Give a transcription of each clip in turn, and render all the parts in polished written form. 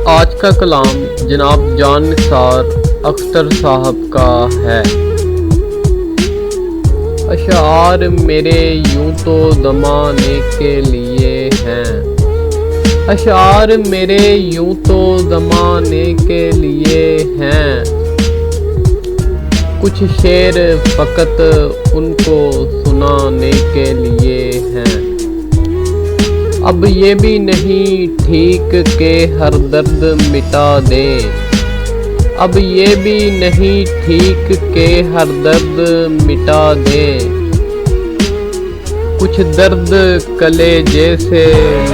आज का कलाम जनाब जान निसार अख्तर साहब का है। अशार मेरे यूं तो ज़माने के लिए हैं, अशार मेरे यूं तो ज़माने के लिए हैं, कुछ शेर फ़कत उनको सुनाने के लिए हैं। अब ये भी नहीं ठीक के हर दर्द मिटा दें, अब ये भी नहीं ठीक के हर दर्द मिटा दें, कुछ दर्द कलेजे से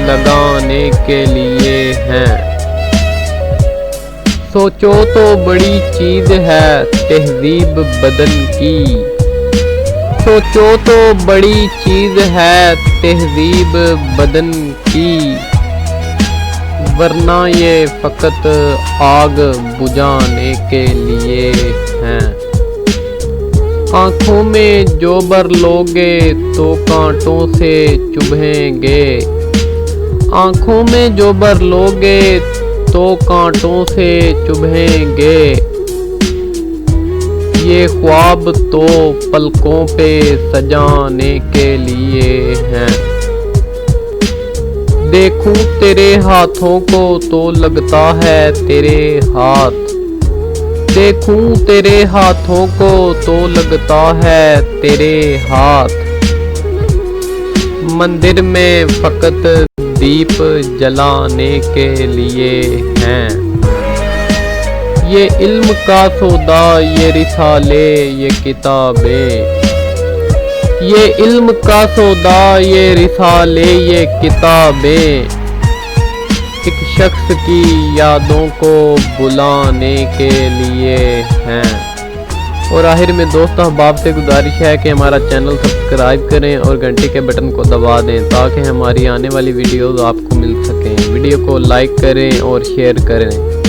लगाने के लिए हैं। सोचो तो बड़ी चीज़ है तहज़ीब बदन की, सोचो तो बड़ी चीज़ है तहज़ीब बदन की, वरना ये फ़कत आग बुझाने के लिए हैं। आँखों में जो भर लोगे तो कांटों से चुभेंगे, आँखों में जो भर लोगे तो कांटों से चुभेंगे, ये ख्वाब तो पलकों पे सजाने के लिए हैं। देखूं तेरे हाथों को तो लगता है तेरे हाथ, देखूं तेरे हाथों को तो लगता है तेरे हाथ, मंदिर में फकत दीप जलाने के लिए हैं। ये इल्म का सौदा ये रिसाले ये किताबें, ये इल्म का सौदा ये रिसाले ये किताबें, एक शख्स की यादों को बुलाने के लिए हैं। और आखिर में दोस्तों अहबाब से गुजारिश है कि हमारा चैनल सब्सक्राइब करें और घंटे के बटन को दबा दें ताकि हमारी आने वाली वीडियोस आपको मिल सकें। वीडियो को लाइक करें और शेयर करें।